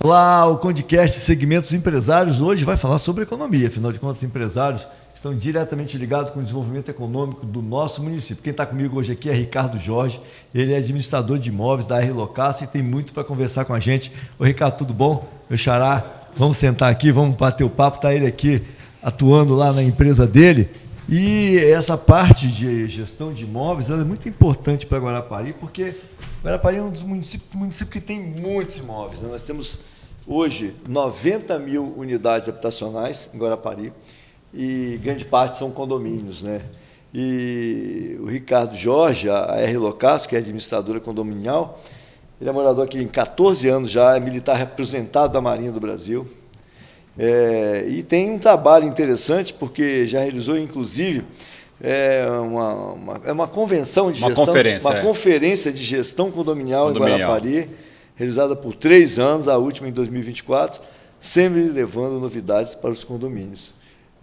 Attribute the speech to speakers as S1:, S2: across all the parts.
S1: Olá, o Condecast Segmentos Empresários hoje vai falar sobre economia. Afinal de contas, os empresários estão diretamente ligados com o desenvolvimento econômico do nosso município. Quem está comigo hoje aqui é Ricardo Jorge, ele é administrador de imóveis da R Locasso e tem muito para conversar com a gente. Ô Ricardo, tudo bom? Meu xará, vamos sentar aqui, vamos bater o papo, está ele aqui atuando lá na empresa dele. E essa parte de gestão de imóveis ela é muito importante para Guarapari, porque Guarapari é um dos municípios que tem muitos imóveis, né? Nós temos hoje 90 mil unidades habitacionais em Guarapari e grande parte são condomínios, né? E o Ricardo Jorge, a R Locasso, que é administradora condominial, ele é morador aqui em 14 anos já, é militar representado da Marinha do Brasil. E tem um trabalho interessante, porque já realizou, inclusive, uma convenção de gestão, conferência de gestão condominial em Guarapari, realizada por 3 anos, a última em 2024, sempre levando novidades para os condomínios.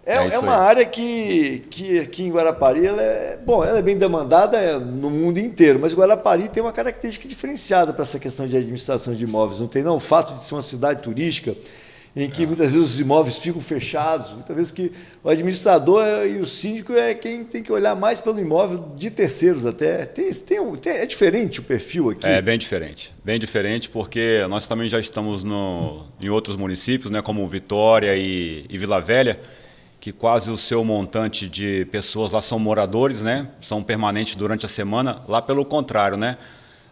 S1: É uma área que aqui em Guarapari ela é bem demandada no mundo inteiro, mas Guarapari tem uma característica diferenciada para essa questão de administração de imóveis. Não tem, não? O fato de ser uma cidade turística, em que muitas vezes os imóveis ficam fechados, muitas vezes que o administrador e o síndico é quem tem que olhar mais pelo imóvel de terceiros até. É diferente o perfil aqui?
S2: É bem diferente porque nós também já estamos em outros municípios, né, como Vitória e Vila Velha, que quase o seu montante de pessoas lá são moradores, né, são permanentes durante a semana. Lá pelo contrário, né?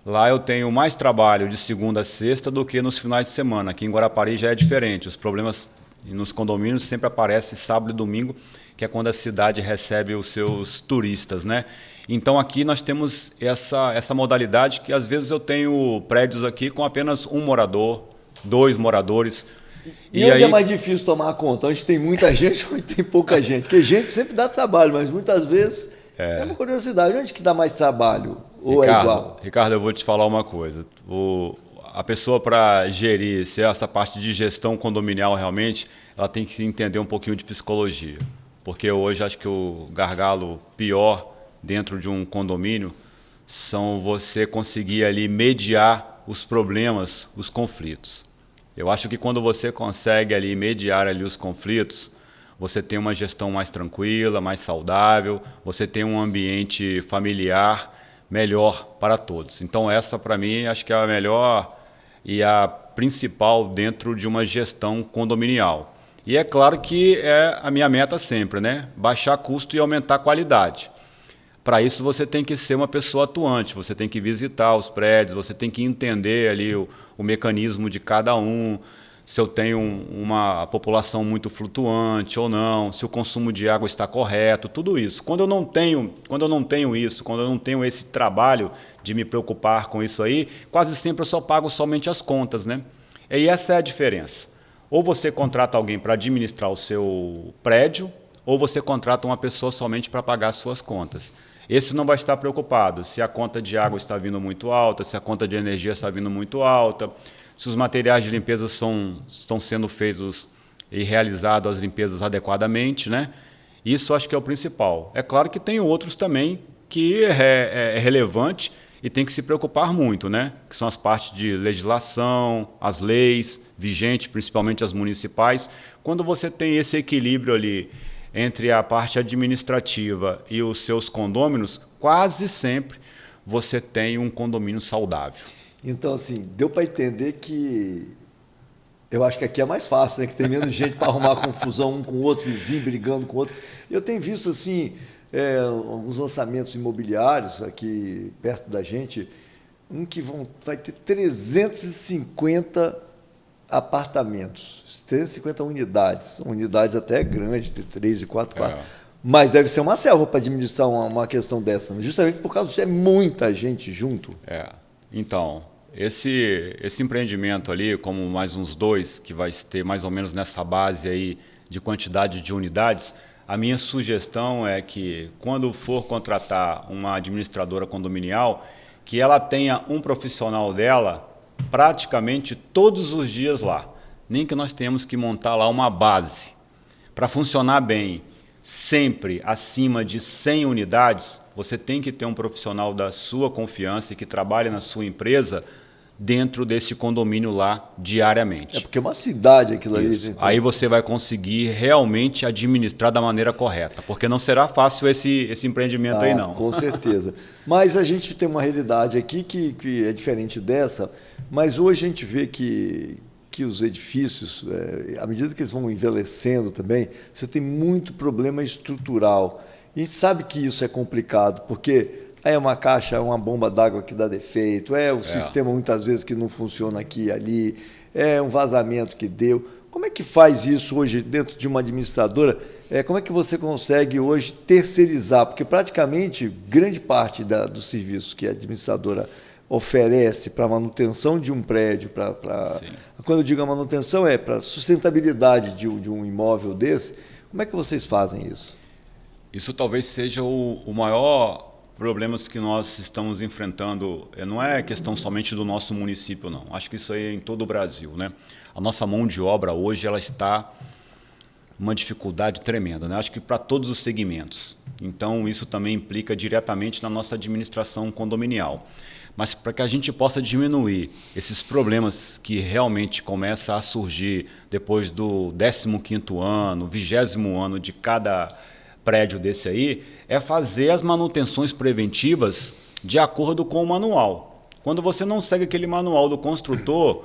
S2: Lá eu tenho mais trabalho de segunda a sexta do que nos finais de semana. Aqui em Guarapari já é diferente. Os problemas nos condomínios sempre aparecem sábado e domingo, que é quando a cidade recebe os seus turistas, né? Então aqui nós temos essa modalidade que às vezes eu tenho prédios aqui com apenas um morador, 2 moradores.
S1: E onde é mais difícil tomar conta? Onde tem muita gente ou onde tem pouca gente? Porque gente sempre dá trabalho, mas muitas vezes é uma curiosidade. Onde que dá mais trabalho? Ou é igual?
S2: Ricardo, eu vou te falar uma coisa. A pessoa, para gerir essa parte de gestão condominial, realmente, ela tem que entender um pouquinho de psicologia. Porque hoje acho que o gargalo pior dentro de um condomínio são você conseguir ali mediar os problemas, os conflitos. Eu acho que quando você consegue ali mediar ali os conflitos, você tem uma gestão mais tranquila, mais saudável, você tem um ambiente familiar melhor para todos. Então essa, para mim, acho que é a melhor e a principal dentro de uma gestão condominial. E é claro que é a minha meta sempre, né? Baixar custo e aumentar a qualidade. Para isso você tem que ser uma pessoa atuante, você tem que visitar os prédios, você tem que entender ali o mecanismo de cada um, se eu tenho uma população muito flutuante ou não, se o consumo de água está correto, tudo isso. Quando eu não tenho isso, quando eu não tenho esse trabalho de me preocupar com isso aí, quase sempre eu só pago somente as contas, né? E essa é a diferença. Ou você contrata alguém para administrar o seu prédio, ou você contrata uma pessoa somente para pagar as suas contas. Esse não vai estar preocupado se a conta de água está vindo muito alta, se a conta de energia está vindo muito alta, se os materiais de limpeza estão sendo feitos e realizadas as limpezas adequadamente, né? Isso acho que é o principal. É claro que tem outros também que é relevante e tem que se preocupar muito, né? Que são as partes de legislação, as leis vigentes, principalmente as municipais. Quando você tem esse equilíbrio ali entre a parte administrativa e os seus condôminos, quase sempre você tem um condomínio saudável.
S1: Então, assim, deu para entender que eu acho que aqui é mais fácil, né? Que tem menos gente para arrumar confusão um com o outro, vizinho brigando com o outro. Eu tenho visto, assim, alguns lançamentos imobiliários aqui perto da gente, que vai ter 350 apartamentos, 350 unidades. Unidades até grandes, de 3 e 4 quartos. Mas deve ser uma selva para administrar uma questão dessa, né? Justamente por causa disso, é muita gente junto.
S2: Então, esse empreendimento ali, como mais uns 2, que vai ter mais ou menos nessa base aí de quantidade de unidades, a minha sugestão é que, quando for contratar uma administradora condominial, que ela tenha um profissional dela praticamente todos os dias lá. Nem que nós tenhamos que montar lá uma base. Para funcionar bem, sempre acima de 100 unidades, você tem que ter um profissional da sua confiança e que trabalhe na sua empresa dentro desse condomínio lá diariamente.
S1: É porque é uma cidade aquilo ali.
S2: Então. Aí você vai conseguir realmente administrar da maneira correta, porque não será fácil esse empreendimento aí não.
S1: Com certeza. Mas a gente tem uma realidade aqui que é diferente dessa, mas hoje a gente vê que os edifícios, à medida que eles vão envelhecendo também, você tem muito problema estrutural. E a gente sabe que isso é complicado, porque aí é uma caixa, é uma bomba d'água que dá defeito, sistema muitas vezes que não funciona aqui e ali, é um vazamento que deu. Como é que faz isso hoje dentro de uma administradora? Como é que você consegue hoje terceirizar? Porque praticamente grande parte dos serviços que a administradora oferece para a manutenção de um prédio, quando eu digo a manutenção é para sustentabilidade de um imóvel desse, como é que vocês fazem isso?
S2: Isso talvez seja o maior problema que nós estamos enfrentando. Não é questão somente do nosso município, não. Acho que isso aí é em todo o Brasil, né? A nossa mão de obra hoje ela está uma dificuldade tremenda, né? Acho que para todos os segmentos. Então isso também implica diretamente na nossa administração condominial. Mas para que a gente possa diminuir esses problemas que realmente começam a surgir depois do 15º ano, 20º ano de cada prédio desse aí, é fazer as manutenções preventivas de acordo com o manual. Quando você não segue aquele manual do construtor,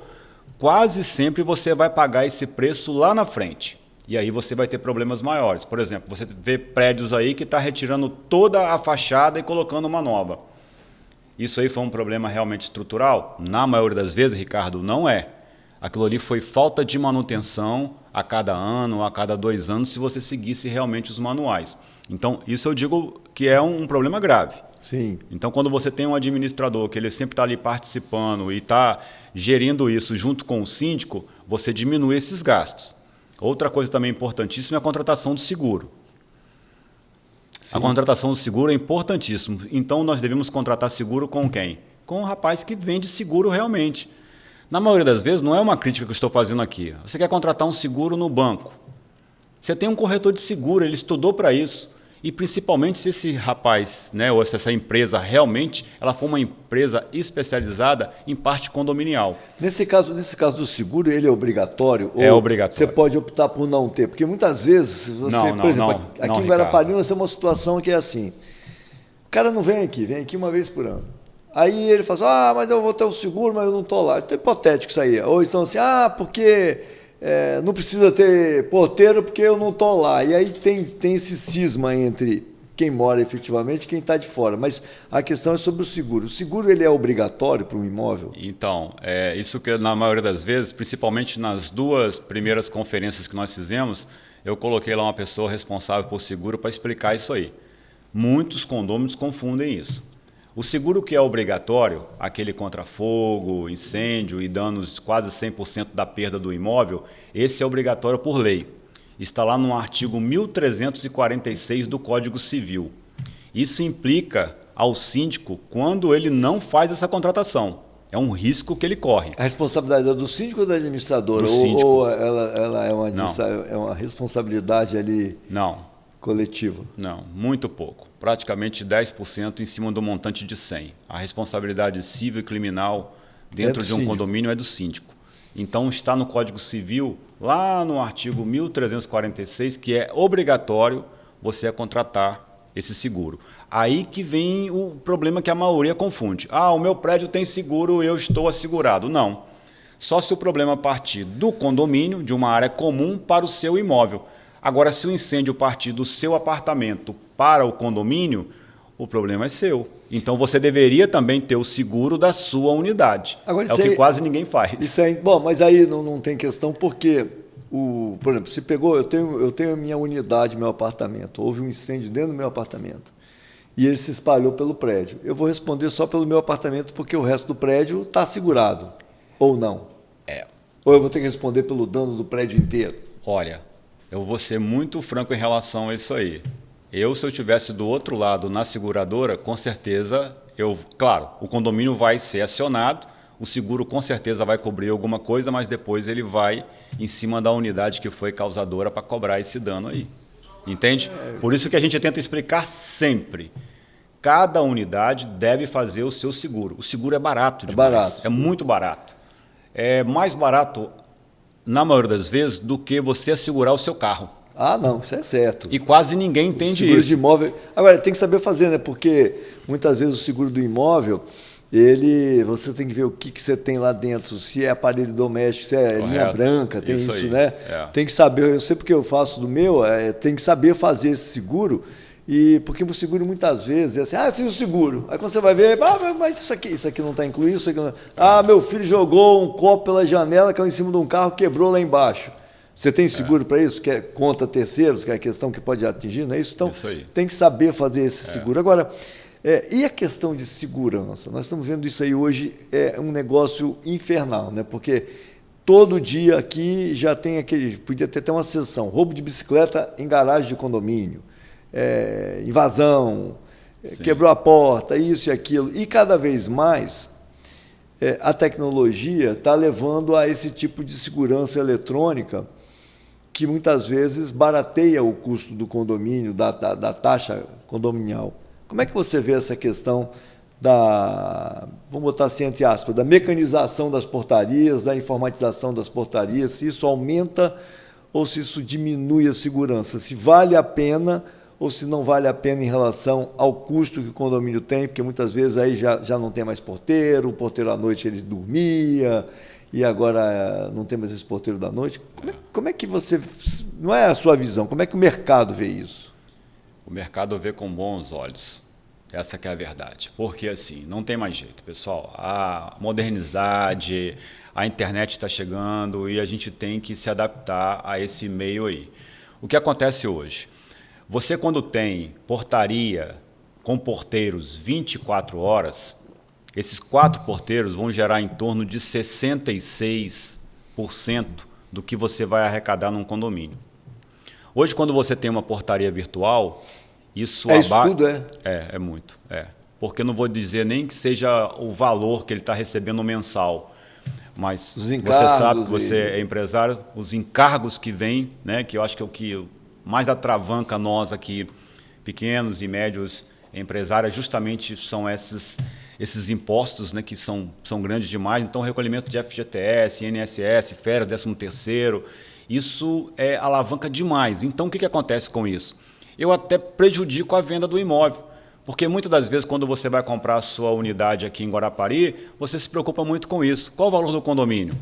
S2: quase sempre você vai pagar esse preço lá na frente. E aí você vai ter problemas maiores. Por exemplo, você vê prédios aí que está retirando toda a fachada e colocando uma nova. Isso aí foi um problema realmente estrutural? Na maioria das vezes, Ricardo, não é. Aquilo ali foi falta de manutenção a cada ano, a cada 2 anos, se você seguisse realmente os manuais. Então, isso eu digo que é um problema grave.
S1: Sim.
S2: Então, quando você tem um administrador que ele sempre está ali participando e está gerindo isso junto com o síndico, você diminui esses gastos. Outra coisa também importantíssima é a contratação do seguro. Sim. A contratação do seguro é importantíssimo. Então, nós devemos contratar seguro com quem? Com o rapaz que vende seguro realmente. Na maioria das vezes, não é uma crítica que eu estou fazendo aqui. Você quer contratar um seguro no banco. Você tem um corretor de seguro, ele estudou para isso. E principalmente se esse rapaz, né, ou se essa empresa realmente ela for uma empresa especializada em parte condominial.
S1: Nesse caso do seguro, ele é obrigatório?
S2: É obrigatório.
S1: Você pode optar por não ter? Porque muitas vezes, por exemplo, aqui em Guarapari, nós temos uma situação que é assim. O cara não vem aqui uma vez por ano. Aí ele fala assim, mas eu vou ter um seguro, mas eu não estou lá. Então é hipotético isso aí. Ou então assim, porque não precisa ter porteiro porque eu não estou lá. E aí tem esse cisma entre quem mora efetivamente e quem está de fora. Mas a questão é sobre o seguro. O seguro ele é obrigatório para um imóvel?
S2: Então, isso que na maioria das vezes, principalmente nas 2 primeiras conferências que nós fizemos, eu coloquei lá uma pessoa responsável por seguro para explicar isso aí. Muitos condôminos confundem isso. O seguro que é obrigatório, aquele contra fogo, incêndio e danos quase 100% da perda do imóvel, esse é obrigatório por lei. Está lá no artigo 1346 do Código Civil. Isso implica ao síndico quando ele não faz essa contratação. É um risco que ele corre.
S1: A responsabilidade é do síndico ou da administradora?
S2: Do síndico.
S1: Ou ela é uma responsabilidade ali...
S2: Não.
S1: Coletiva?
S2: Não, muito pouco. Praticamente 10% em cima do montante de 100. A responsabilidade civil e criminal dentro de um condomínio é do síndico. Então está no Código Civil, lá no artigo 1346, que é obrigatório você contratar esse seguro. Aí que vem o problema que a maioria confunde. O meu prédio tem seguro, eu estou assegurado. Não. Só se o problema partir do condomínio, de uma área comum, para o seu imóvel. Agora, se o incêndio partir do seu apartamento para o condomínio, o problema é seu. Então, você deveria também ter o seguro da sua unidade. Agora, é o que quase ninguém faz.
S1: Bom, mas aí não tem questão, porque, por exemplo, se pegou, eu tenho a minha unidade, meu apartamento, houve um incêndio dentro do meu apartamento e ele se espalhou pelo prédio. Eu vou responder só pelo meu apartamento porque o resto do prédio está assegurado, ou não? Ou eu vou ter que responder pelo dano do prédio inteiro?
S2: Olha... Eu vou ser muito franco em relação a isso aí. Se eu estivesse do outro lado na seguradora, com certeza, claro, o condomínio vai ser acionado, o seguro com certeza vai cobrir alguma coisa, mas depois ele vai em cima da unidade que foi causadora para cobrar esse dano aí. Entende? Por isso que a gente tenta explicar sempre cada unidade deve fazer o seu seguro. O seguro é barato demais.
S1: Barato.
S2: É muito barato. É mais barato, na maioria das vezes, do que você assegurar o seu carro.
S1: Ah, não, isso é certo.
S2: E quase ninguém entende
S1: seguro
S2: isso.
S1: De imóvel. Agora, tem que saber fazer, né? Porque muitas vezes o seguro do imóvel, você tem que ver o que você tem lá dentro, se é aparelho doméstico, se é linha branca, tem isso, né? É. Tem que saber, eu sei porque eu faço do meu, tem que saber fazer esse seguro. E porque o seguro muitas vezes é assim, eu fiz o seguro. Aí quando você vai ver, mas isso aqui não está incluído, isso aqui não... meu filho jogou um copo pela janela, caiu em cima de um carro, quebrou lá embaixo. Você tem seguro para isso? Que é contra terceiros, que é a questão que pode atingir, não é isso? Então, isso aí. Tem que saber fazer esse seguro. Agora, e a questão de segurança? Nós estamos vendo isso aí hoje, é um negócio infernal, né? Porque todo dia aqui já tem podia ter até uma sessão, roubo de bicicleta em garagem de condomínio, invasão, quebrou a porta, isso e aquilo. E cada vez mais a tecnologia está levando a esse tipo de segurança eletrônica que muitas vezes barateia o custo do condomínio, da taxa condominial. Como é que você vê essa questão vamos botar assim entre aspas, da mecanização das portarias, da informatização das portarias, se isso aumenta ou se isso diminui a segurança, se vale a pena ou se não vale a pena em relação ao custo que o condomínio tem, porque muitas vezes aí já não tem mais porteiro, o porteiro à noite ele dormia, e agora não tem mais esse porteiro da noite. Como é que você... Não é a sua visão, como é que o mercado vê isso?
S2: O mercado vê com bons olhos. Essa que é a verdade. Porque assim, não tem mais jeito, pessoal. A modernidade, a internet está chegando e a gente tem que se adaptar a esse meio aí. O que acontece hoje? Você quando tem portaria com porteiros 24 horas, esses 4 porteiros vão gerar em torno de 66% do que você vai arrecadar num condomínio. Hoje, quando você tem uma portaria virtual, isso
S1: tudo,
S2: é muito. Porque eu não vou dizer nem que seja o valor que ele está recebendo mensal, mas você sabe que você é empresário, os encargos que vêm, né, que eu acho que é o que mais atravanca nós aqui, pequenos e médios empresários, justamente são esses impostos, né, que são grandes demais. Então, recolhimento de FGTS, INSS, férias, 13º, isso alavanca demais. Então, o que acontece com isso? Eu até prejudico a venda do imóvel, porque muitas das vezes, quando você vai comprar a sua unidade aqui em Guarapari, você se preocupa muito com isso. Qual o valor do condomínio?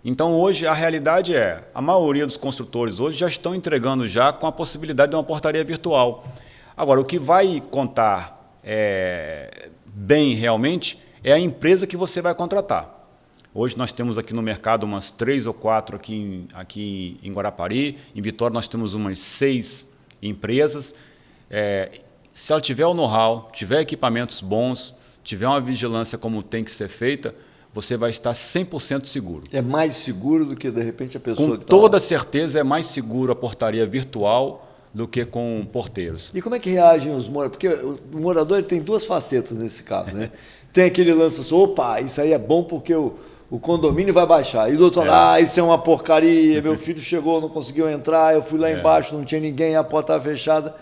S2: Então, hoje, a realidade a maioria dos construtores hoje já estão entregando já com a possibilidade de uma portaria virtual. Agora, o que vai contar bem realmente é a empresa que você vai contratar. Hoje nós temos aqui no mercado umas 3 ou 4 aqui em Guarapari. Em Vitória nós temos umas 6 empresas. Se ela tiver o know-how, tiver equipamentos bons, tiver uma vigilância como tem que ser feita, você vai estar 100% seguro.
S1: É mais seguro do que, de repente, a pessoa
S2: que está lá? Com toda certeza é mais seguro a portaria virtual do que com porteiros.
S1: E como é que reagem os moradores? Porque o morador tem 2 facetas nesse caso, né? Tem aquele lance assim, opa, isso aí é bom porque o condomínio vai baixar. E o doutor, isso é uma porcaria, meu filho chegou, não conseguiu entrar, eu fui lá embaixo, não tinha ninguém, a porta estava fechada.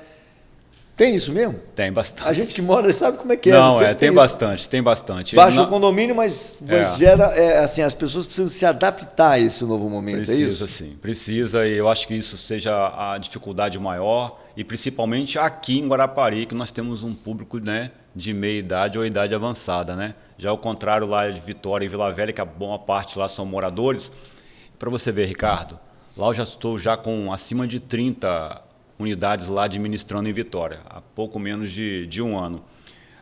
S1: Tem isso mesmo?
S2: Tem bastante.
S1: A gente que mora sabe como é que é.
S2: Não, tem bastante.
S1: Baixa o condomínio, mas gera, assim, as pessoas precisam se adaptar a esse novo momento,
S2: precisa,
S1: é isso?
S2: Sim, precisa, e eu acho que isso seja a dificuldade maior, e principalmente aqui em Guarapari, que nós temos um público, né, de meia idade ou idade avançada, né? Já ao contrário lá de Vitória e Vila Velha, que a boa parte lá são moradores. Para você ver, Ricardo, lá eu já estou com acima de 30 unidades lá administrando em Vitória, há pouco menos de um ano.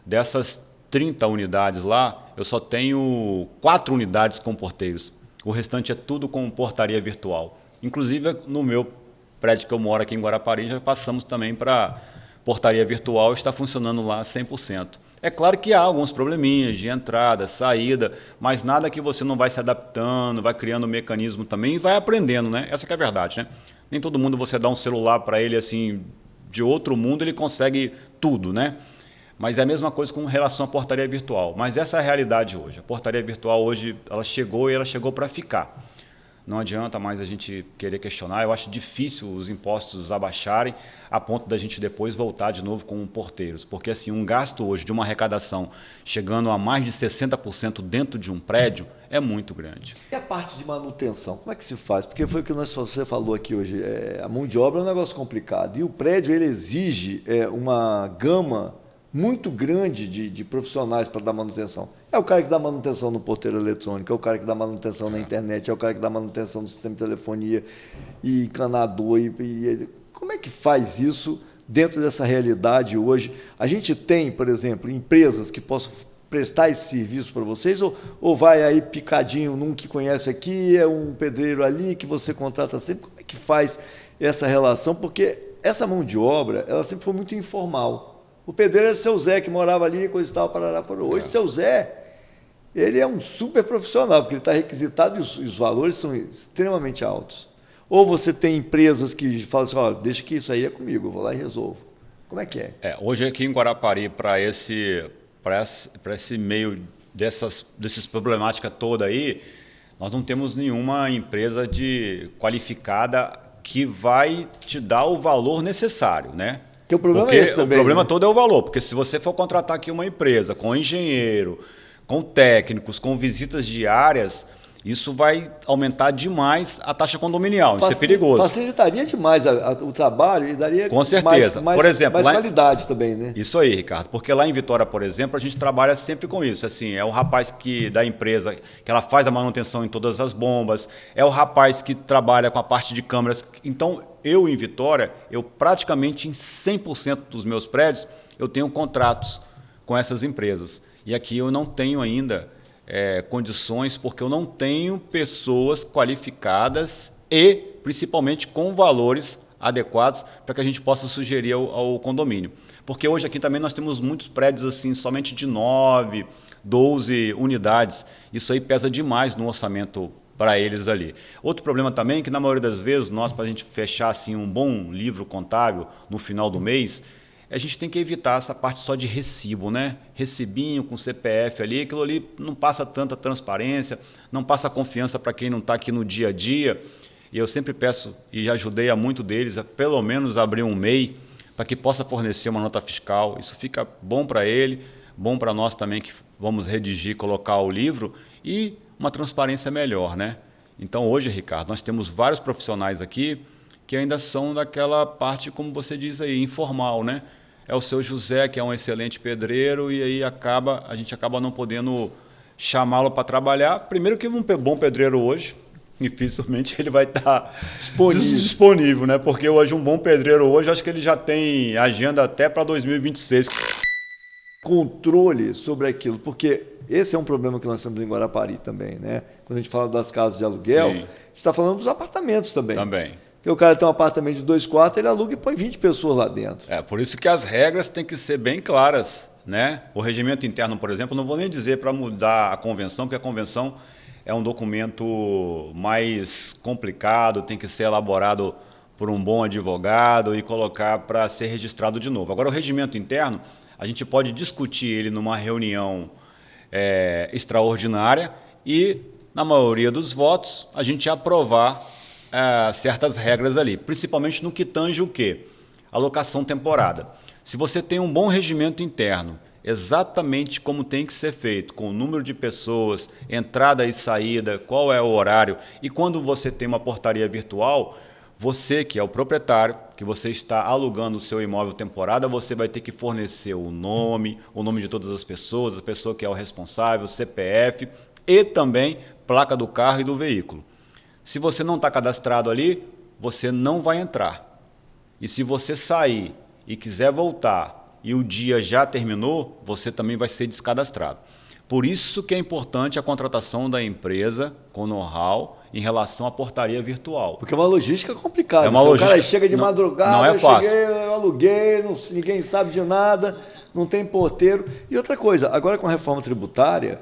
S2: Dessas 30 unidades lá, eu só tenho 4 unidades com porteiros. O restante é tudo com portaria virtual. Inclusive, no meu prédio que eu moro aqui em Guarapari, já passamos também para portaria virtual, está funcionando lá 100%. É claro que há alguns probleminhas de entrada, saída, mas nada que você não vai se adaptando, vai criando um mecanismo também e vai aprendendo, né? Essa que é a verdade, né? Nem todo mundo você dá um celular para ele assim de outro mundo, ele consegue tudo, né? Mas é a mesma coisa com relação à portaria virtual. Mas essa é a realidade hoje. A portaria virtual hoje ela chegou para ficar. Não adianta mais a gente querer questionar. Eu acho difícil os impostos abaixarem a ponto da gente depois voltar de novo com porteiros. Porque assim, um gasto hoje de uma arrecadação chegando a mais de 60% dentro de um prédio é muito grande.
S1: E a parte de manutenção, como é que se faz? Porque foi o que você falou aqui hoje. A mão de obra é um negócio complicado. E o prédio ele exige uma gama muito grande de profissionais para dar manutenção. É o cara que dá manutenção no porteiro eletrônico, é o cara que dá manutenção na internet, é o cara que dá manutenção no sistema de telefonia e encanador. Como é que faz isso dentro dessa realidade hoje? A gente tem, por exemplo, empresas que possam prestar esse serviço para vocês ou vai aí picadinho num que conhece aqui, é um pedreiro ali que você contrata sempre? Como é que faz essa relação? Porque essa mão de obra, ela sempre foi muito informal. O pedreiro era o seu Zé, que morava ali, coisa e tal, parará, parou. Hoje, o seu Zé, ele é um super profissional, porque ele está requisitado e os valores são extremamente altos. Ou você tem empresas que falam assim, ó, deixa que isso aí é comigo, eu vou lá e resolvo. Como é que é?
S2: Hoje aqui em Guarapari, para esse meio dessas problemáticas toda aí, nós não temos nenhuma empresa qualificada que vai te dar o valor necessário, né?
S1: Que o problema é esse também.
S2: O problema todo é o valor, porque se você for contratar aqui uma empresa com engenheiro, com técnicos, com visitas diárias, isso vai aumentar demais a taxa condominial. Isso é perigoso.
S1: Facilitaria demais o trabalho e daria
S2: com certeza.
S1: Por exemplo, mais qualidade também, né?
S2: Isso aí, Ricardo. Porque lá em Vitória, por exemplo, a gente trabalha sempre com isso. Assim, é o rapaz da empresa que ela faz a manutenção em todas as bombas, é o rapaz que trabalha com a parte de câmeras. Então, eu em Vitória, eu praticamente em 100% dos meus prédios, eu tenho contratos com essas empresas. E aqui eu não tenho ainda condições, porque eu não tenho pessoas qualificadas e, principalmente, com valores adequados para que a gente possa sugerir ao condomínio. Porque hoje aqui também nós temos muitos prédios assim, somente de 9, 12 unidades. Isso aí pesa demais no orçamento para eles ali. Outro problema também é que, na maioria das vezes, para a gente fechar assim, um bom livro contábil no final do mês, a gente tem que evitar essa parte só de recibo, né? Recibinho com CPF ali, aquilo ali não passa tanta transparência, não passa confiança para quem não está aqui no dia a dia. E eu sempre peço, e ajudei a muito deles, a pelo menos abrir um MEI para que possa fornecer uma nota fiscal. Isso fica bom para ele, bom para nós também que vamos redigir, colocar o livro e uma transparência melhor, né? Então hoje, Ricardo, nós temos vários profissionais aqui que ainda são daquela parte, como você diz aí, informal, né? É o seu José, que é um excelente pedreiro, e aí a gente acaba não podendo chamá-lo para trabalhar. Primeiro que um bom pedreiro hoje, dificilmente ele vai estar disponível, né? Porque hoje um bom pedreiro hoje, acho que ele já tem agenda até para 2026.
S1: Controle sobre aquilo, porque esse é um problema que nós temos em Guarapari também, né? Quando a gente fala das casas de aluguel, a gente está falando dos apartamentos também. Porque o cara tem um apartamento de 2 quartos, ele aluga e põe 20 pessoas lá dentro.
S2: Por isso que as regras têm que ser bem claras, né? O regimento interno, por exemplo, não vou nem dizer para mudar a convenção, porque a convenção é um documento mais complicado, tem que ser elaborado por um bom advogado e colocar para ser registrado de novo. Agora, o regimento interno, a gente pode discutir ele numa reunião extraordinária e, na maioria dos votos, a gente aprovar certas regras ali, principalmente no que tange o quê? Alocação temporada. Se você tem um bom regimento interno, exatamente como tem que ser feito, com o número de pessoas, entrada e saída, qual é o horário, e quando você tem uma portaria virtual, você que é o proprietário, que você está alugando o seu imóvel temporada, você vai ter que fornecer o nome de todas as pessoas, a pessoa que é o responsável, CPF e também placa do carro e do veículo. Se você não está cadastrado ali, você não vai entrar. E se você sair e quiser voltar e o dia já terminou, você também vai ser descadastrado. Por isso que é importante a contratação da empresa com know-how em relação à portaria virtual.
S1: Porque é uma logística complicada.
S2: O
S1: cara chega de madrugada,
S2: não é fácil.
S1: Eu aluguei, ninguém sabe de nada, não tem porteiro. E outra coisa, agora com a reforma tributária,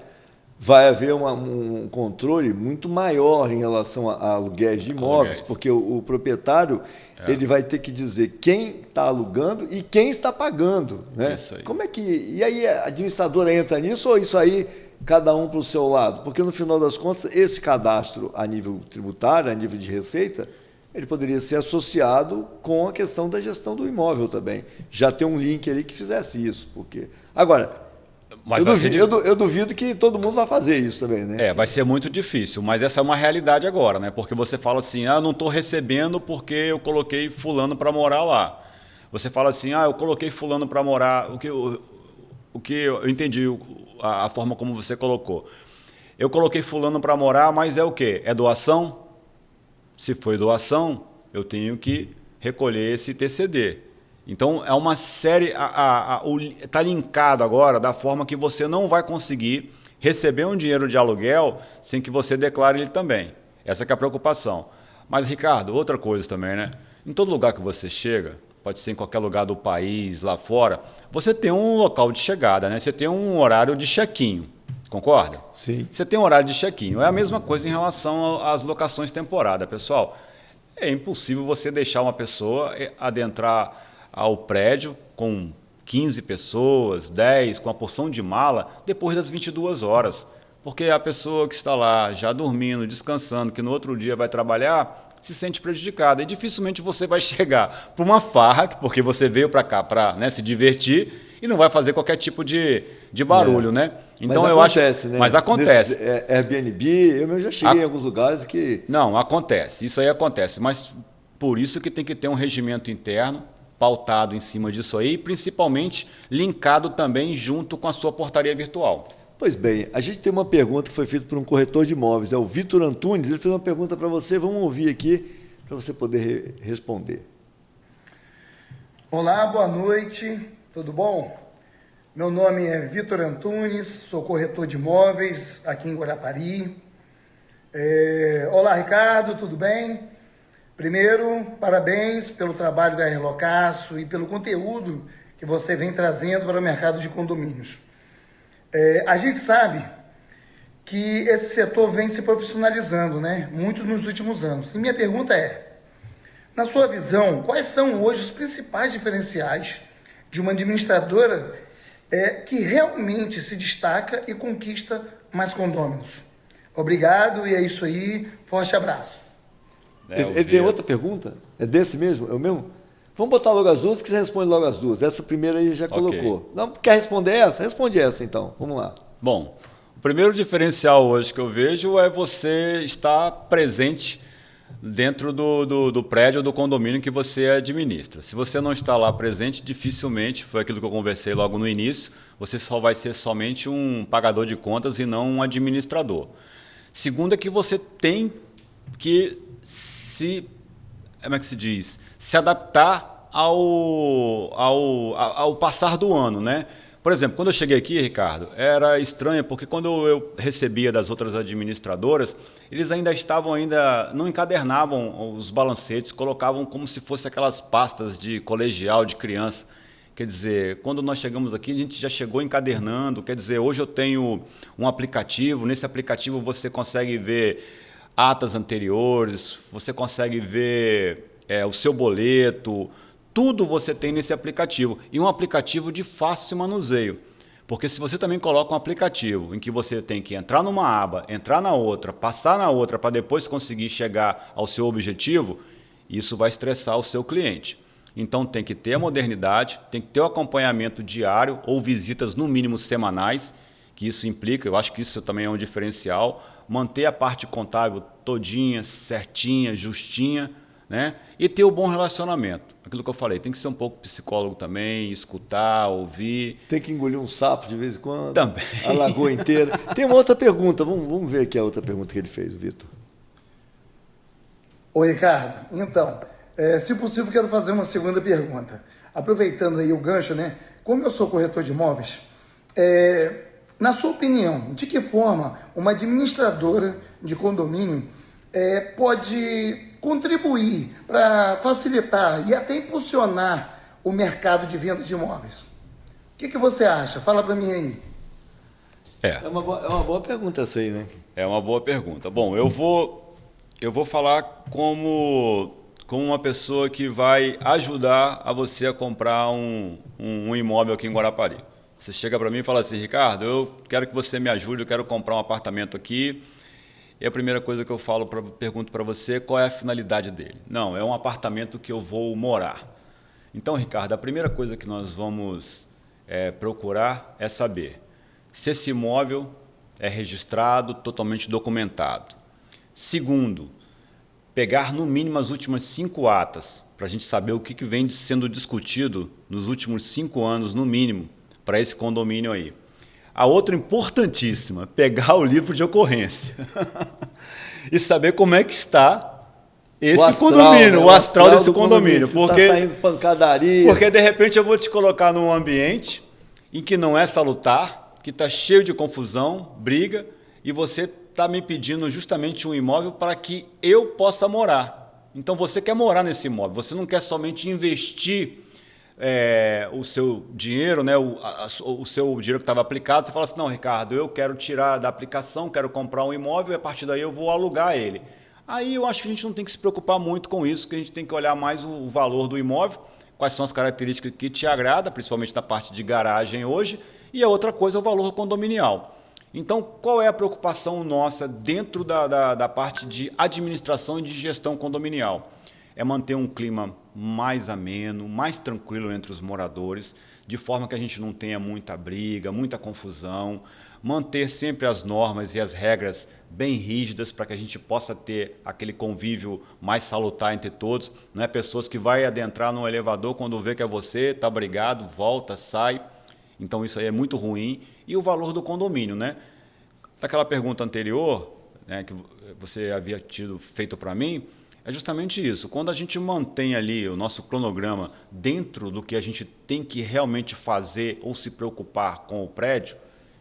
S1: vai haver um controle muito maior em relação a aluguéis de imóveis, porque o proprietário ele vai ter que dizer quem está alugando e quem está pagando, né?
S2: Isso aí.
S1: Como é que... E aí a administradora entra nisso ou isso aí cada um para o seu lado? Porque, no final das contas, esse cadastro a nível tributário, a nível de receita, ele poderia ser associado com a questão da gestão do imóvel também. Já tem um link ali que fizesse isso. Porque... Agora, eu duvido que todo mundo vai fazer isso também, né?
S2: Vai ser muito difícil, mas essa é uma realidade agora, né? Porque você fala assim, não estou recebendo porque eu coloquei fulano para morar lá. Você fala assim, eu coloquei fulano para morar, o que eu entendi, a forma como você colocou. Eu coloquei fulano para morar, mas é o quê? É doação? Se foi doação, eu tenho que recolher esse TCD. Então, é uma série, está linkado agora da forma que você não vai conseguir receber um dinheiro de aluguel sem que você declare ele também. Essa que é a preocupação. Mas, Ricardo, outra coisa também, né? Em todo lugar que você chega, pode ser em qualquer lugar do país, lá fora, você tem um local de chegada, né? Você tem um horário de check-in, concorda?
S1: Sim.
S2: Você tem um horário de check-in. É a mesma coisa em relação às locações temporárias, pessoal. É impossível você deixar uma pessoa adentrar ao prédio com 15 pessoas, 10, com a porção de mala, depois das 22 horas. Porque a pessoa que está lá já dormindo, descansando, que no outro dia vai trabalhar, se sente prejudicada. E dificilmente você vai chegar para uma farra, porque você veio para cá para se divertir e não vai fazer qualquer tipo de barulho, né?
S1: Então mas acontece, né?
S2: Mas acontece.
S1: Airbnb, eu mesmo já cheguei em alguns lugares que...
S2: Não, acontece. Isso aí acontece. Mas por isso que tem que ter um regimento interno pautado em cima disso aí, principalmente linkado também junto com a sua portaria virtual.
S1: Pois bem, a gente tem uma pergunta que foi feita por um corretor de imóveis, é o Vitor Antunes, ele fez uma pergunta para você, vamos ouvir aqui para você poder responder.
S3: Olá, boa noite, tudo bom? Meu nome é Vitor Antunes, sou corretor de imóveis aqui em Guarapari. Olá, Ricardo, tudo bem? Primeiro, parabéns pelo trabalho da Relocasso e pelo conteúdo que você vem trazendo para o mercado de condomínios. A gente sabe que esse setor vem se profissionalizando, né? Muito nos últimos anos. E minha pergunta é, na sua visão, quais são hoje os principais diferenciais de uma administradora que realmente se destaca e conquista mais condôminos? Obrigado e é isso aí. Forte abraço.
S1: Ele tem outra pergunta? É desse mesmo? É o mesmo? Vamos botar logo as duas, que você responde logo as duas. Essa primeira aí já colocou. Não, quer responder essa? Responde essa então. Vamos lá.
S2: Bom, o primeiro diferencial hoje que eu vejo é você estar presente dentro do prédio, do condomínio que você administra. Se você não está lá presente, dificilmente, foi aquilo que eu conversei logo no início, você só vai ser somente um pagador de contas e não um administrador. Segundo é que você tem que como é que se diz? Se adaptar ao passar do ano, né? Por exemplo, quando eu cheguei aqui, Ricardo, era estranho, porque quando eu recebia das outras administradoras, eles não encadernavam os balancetes, colocavam como se fosse aquelas pastas de colegial de criança. Quer dizer, quando nós chegamos aqui, a gente já chegou encadernando. Quer dizer, hoje eu tenho um aplicativo, nesse aplicativo você consegue ver atas anteriores, você consegue ver o seu boleto, tudo você tem nesse aplicativo. E um aplicativo de fácil manuseio. Porque se você também coloca um aplicativo em que você tem que entrar numa aba, entrar na outra, passar na outra para depois conseguir chegar ao seu objetivo, isso vai estressar o seu cliente. Então tem que ter a modernidade, tem que ter o acompanhamento diário ou visitas no mínimo semanais, que isso implica, eu acho que isso também é um diferencial, manter a parte contábil todinha, certinha, justinha, né? E ter o bom relacionamento. Aquilo que eu falei, tem que ser um pouco psicólogo também, escutar, ouvir.
S1: Tem que engolir um sapo de vez em quando.
S2: Também.
S1: A lagoa inteira. Tem uma outra pergunta, vamos ver aqui a outra pergunta que ele fez, o Vitor.
S3: Oi, Ricardo. Então, se possível, quero fazer uma segunda pergunta. Aproveitando aí o gancho, né? Como eu sou corretor de imóveis, na sua opinião, de que forma uma administradora de condomínio pode contribuir para facilitar e até impulsionar o mercado de venda de imóveis? O que você acha? Fala para mim aí.
S1: É uma boa pergunta essa aí, né?
S2: É uma boa pergunta. Bom, eu vou falar como uma pessoa que vai ajudar a você a comprar um imóvel aqui em Guarapari. Você chega para mim e fala assim, Ricardo, eu quero que você me ajude, eu quero comprar um apartamento aqui. E a primeira coisa que eu pergunto para você, qual é a finalidade dele? Não, é um apartamento que eu vou morar. Então, Ricardo, a primeira coisa que nós vamos procurar é saber se esse imóvel é registrado, totalmente documentado. Segundo, pegar no mínimo as últimas 5 atas, para a gente saber o que vem sendo discutido nos últimos 5 anos, no mínimo, para esse condomínio aí. A outra importantíssima, pegar o livro de ocorrência e saber como é que está esse condomínio, né? O astral desse condomínio. Porque
S1: tá saindo pancadaria.
S2: Porque de repente eu vou te colocar num ambiente em que não é salutar, que está cheio de confusão, briga, e você está me pedindo justamente um imóvel para que eu possa morar. Então você quer morar nesse imóvel, você não quer somente investir o seu dinheiro, né, o seu dinheiro que estava aplicado. Você fala assim, não, Ricardo, eu quero tirar da aplicação, quero comprar um imóvel e a partir daí eu vou alugar ele. Aí eu acho que a gente não tem que se preocupar muito com isso, que a gente tem que olhar mais o valor do imóvel, quais são as características que te agrada, principalmente na parte de garagem hoje, e a outra coisa é o valor condominial. Então, qual é a preocupação nossa dentro da parte de administração e de gestão condominial? É manter um clima mais ameno, mais tranquilo entre os moradores, de forma que a gente não tenha muita briga, muita confusão, manter sempre as normas e as regras bem rígidas para que a gente possa ter aquele convívio mais salutar entre todos, não é pessoas que vai adentrar no elevador quando vê que é você, está brigado, volta, sai. Então isso aí é muito ruim. E o valor do condomínio, né? Daquela pergunta anterior, né, que você havia feito para mim, é justamente isso. Quando a gente mantém ali o nosso cronograma dentro do que a gente tem que realmente fazer ou se preocupar com o prédio,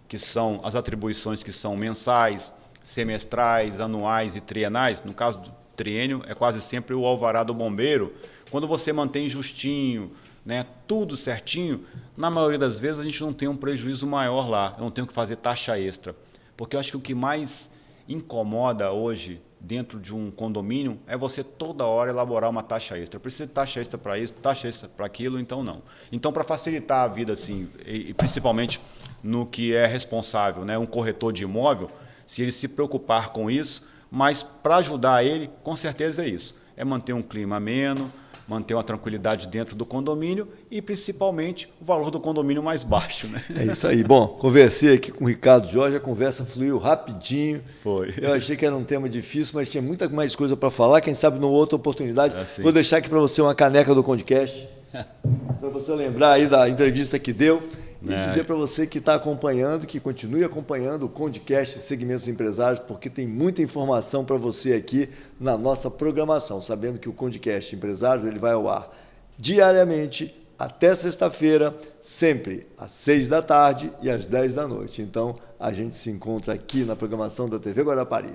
S2: que são as atribuições que são mensais, semestrais, anuais e trienais, no caso do triênio é quase sempre o alvará do bombeiro. Quando você mantém justinho, né, tudo certinho, na maioria das vezes a gente não tem um prejuízo maior lá, eu não tenho que fazer taxa extra. Porque eu acho que o que mais incomoda hoje dentro de um condomínio é você toda hora elaborar uma taxa extra. Eu preciso de taxa extra para isso, taxa extra para aquilo, então não. Então, para facilitar a vida, assim, e principalmente no que é responsável, né, um corretor de imóvel, se ele se preocupar com isso, mas para ajudar ele, com certeza é isso. É manter um clima ameno, manter uma tranquilidade dentro do condomínio e, principalmente, o valor do condomínio mais baixo, né?
S1: É isso aí. Bom, conversei aqui com o Ricardo Jorge, a conversa fluiu rapidinho.
S2: Foi.
S1: Eu achei que era um tema difícil, mas tinha muita mais coisa para falar. Quem sabe numa outra oportunidade.
S2: Assim.
S1: Vou deixar aqui para você uma caneca do Condcast, para você lembrar aí da entrevista que deu. E dizer para você que está acompanhando, que continue acompanhando o Condcast Segmentos Empresários, porque tem muita informação para você aqui na nossa programação, sabendo que o Condcast Empresários ele vai ao ar diariamente até sexta-feira, sempre às 6 da tarde e às 10 da noite. Então, a gente se encontra aqui na programação da TV Guarapari.